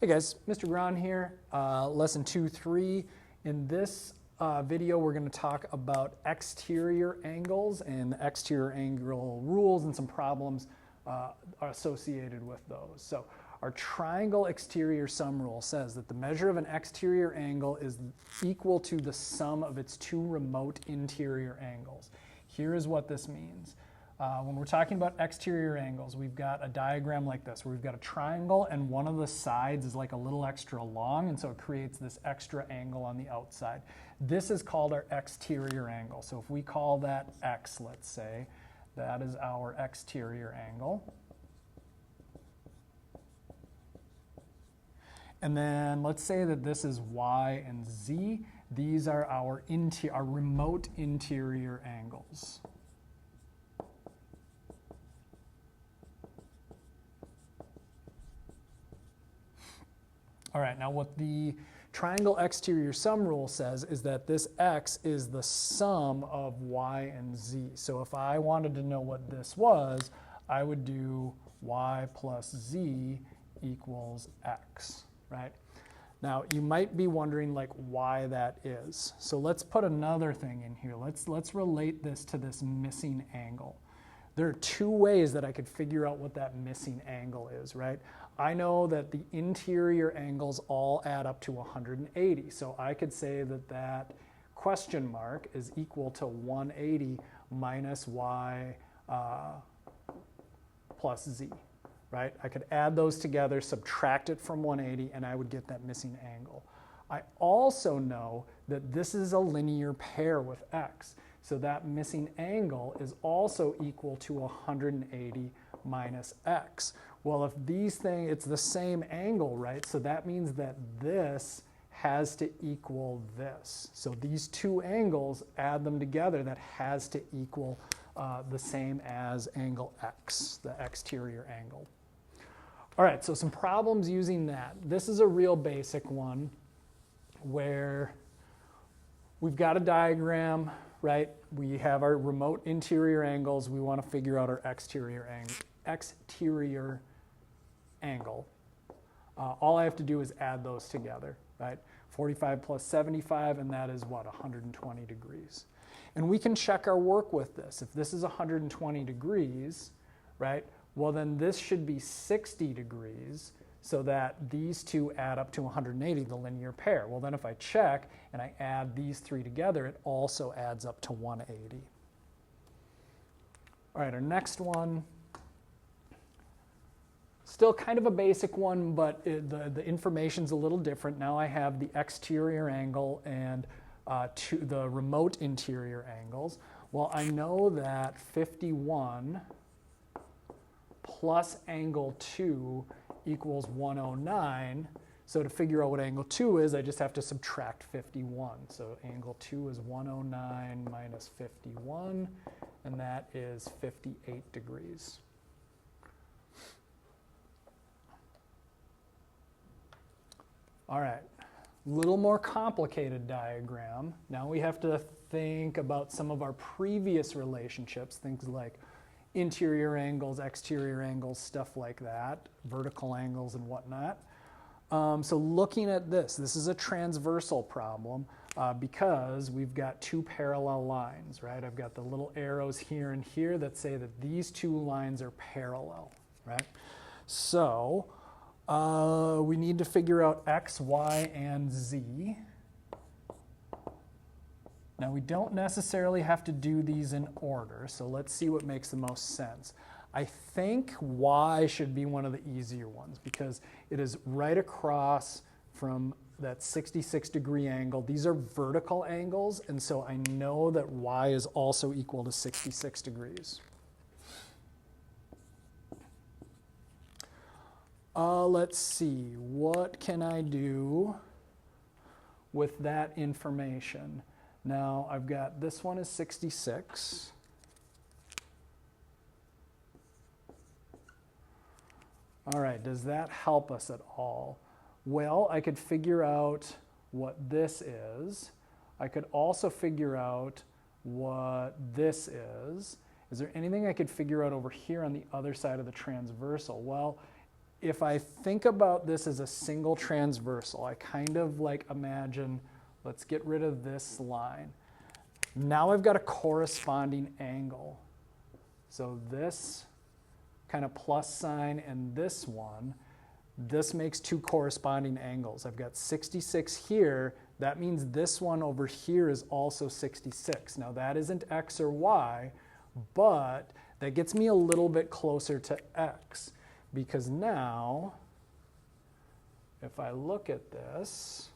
Hey guys, Mr. Braun here, lesson 2-3. In this video, we're going to talk about exterior angles and the exterior angle rules and some problems are associated with those. So our triangle exterior sum rule says that the measure of an exterior angle is equal to the sum of its two remote interior angles. Here is what this means. When we're talking about exterior angles, we've got a diagram like this, where we've got a triangle and one of the sides is like a little extra long, and so it creates this extra angle on the outside. This is called our exterior angle. So if we call that x, let's say, that is our exterior angle. And then let's say that this is y and z. These are our remote interior angles. All right, now what the triangle exterior sum rule says is that this x is the sum of y and z. So if I wanted to know what this was, I would do y plus z equals x, right? Now you might be wondering like why that is. So let's put another thing in here. Let's relate this to this missing angle. There are two ways that I could figure out what that missing angle is, right? I know that the interior angles all add up to 180. So I could say that that question mark is equal to 180 minus y plus z, right? I could add those together, subtract it from 180, and I would get that missing angle. I also know that this is a linear pair with x. So that missing angle is also equal to 180 minus x. Well, if these things, it's the same angle, right? So that means that this has to equal this. So these two angles, add them together, that has to equal the same as angle x, the exterior angle. All right, so some problems using that. This is a real basic one where we've got a diagram, right? We have our remote interior angles. We want to figure out our exterior angle. All I have to do is add those together, right? 45 plus 75, and that is what, 120 degrees. And we can check our work with this. If this is 120 degrees, right, well then this should be 60 degrees, so that these two add up to 180, the linear pair. Well then if I check and I add these three together, it also adds up to 180. All right, our next one, still kind of a basic one, but the information's a little different. Now I have the exterior angle and the remote interior angles. Well, I know that 51 plus angle 2 equals 109. So to figure out what angle 2 is, I just have to subtract 51. So angle 2 is 109 minus 51, and that is 58 degrees. All right, a little more complicated diagram. Now we have to think about some of our previous relationships, things like interior angles, exterior angles, stuff like that, vertical angles and whatnot. So looking at this is a transversal problem because we've got two parallel lines, right? I've got the little arrows here and here that say that these two lines are parallel, right? So we need to figure out x, y, and z. Now we don't necessarily have to do these in order, so let's see what makes the most sense. I think y should be one of the easier ones because it is right across from that 66 degree angle. These are vertical angles, and so I know that y is also equal to 66 degrees. Let's see, what can I do with that information? Now I've got this one is 66. All right, does that help us at all? Well, I could figure out what this is. I could also figure out what this is. Is there anything I could figure out over here on the other side of the transversal? Well, if I think about this as a single transversal, I kind of like imagine, let's get rid of this line. Now I've got a corresponding angle. So this kind of plus sign and this one, this makes two corresponding angles. I've got 66 here. That means this one over here is also 66. Now that isn't x or y, but that gets me a little bit closer to x, because now if I look at this,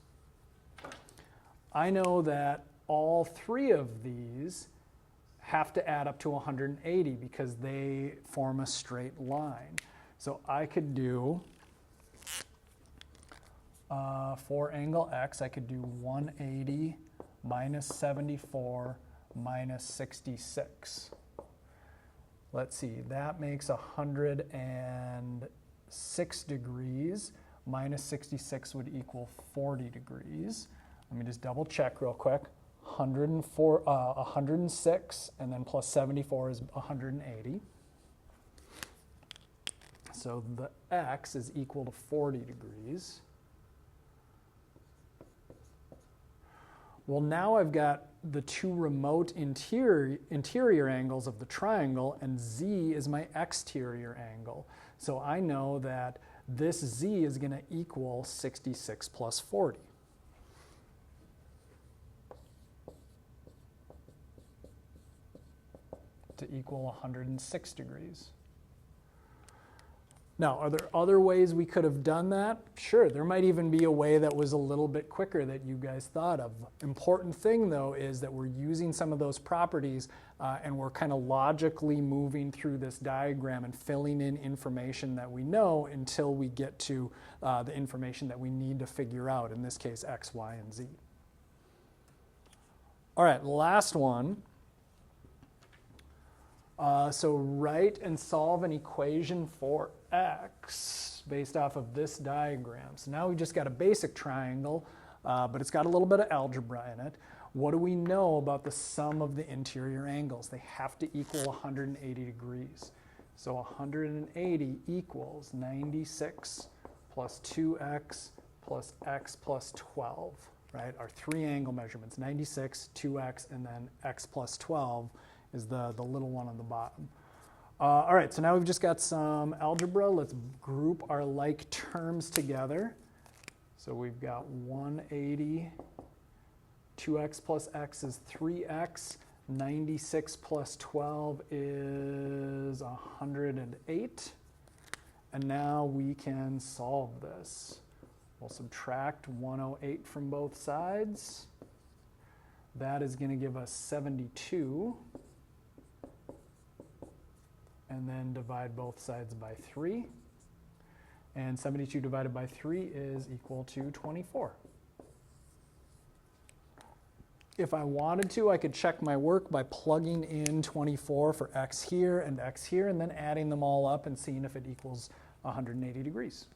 I know that all three of these have to add up to 180 because they form a straight line. So I could do, for angle x, I could do 180 minus 74 minus 66. Let's see, that makes 106 degrees. Minus 66 would equal 40 degrees. Let me just double check real quick. 106, and then plus 74 is 180. So the x is equal to 40 degrees. Well, now I've got the two remote interior angles of the triangle, and z is my exterior angle. So I know that this z is going to equal 66 plus 40. To equal 106 degrees. Now, are there other ways we could have done that? Sure, there might even be a way that was a little bit quicker that you guys thought of. Important thing, though, is that we're using some of those properties and we're kind of logically moving through this diagram and filling in information that we know until we get to the information that we need to figure out, in this case, x, y, and z. All right, last one. So write and solve an equation for x based off of this diagram. So now we just got a basic triangle, but it's got a little bit of algebra in it. What do we know about the sum of the interior angles? They have to equal 180 degrees. So 180 equals 96 plus 2x plus x plus 12, right? Our three angle measurements, 96, 2x, and then x plus 12 is the little one on the bottom. All right, so now we've just got some algebra. Let's group our like terms together. So we've got 180, 2x plus x is 3x, 96 plus 12 is 108. And now we can solve this. We'll subtract 108 from both sides. That is going to give us 72. And then divide both sides by 3. And 72 divided by 3 is equal to 24. If I wanted to, I could check my work by plugging in 24 for x here, and then adding them all up and seeing if it equals 180 degrees.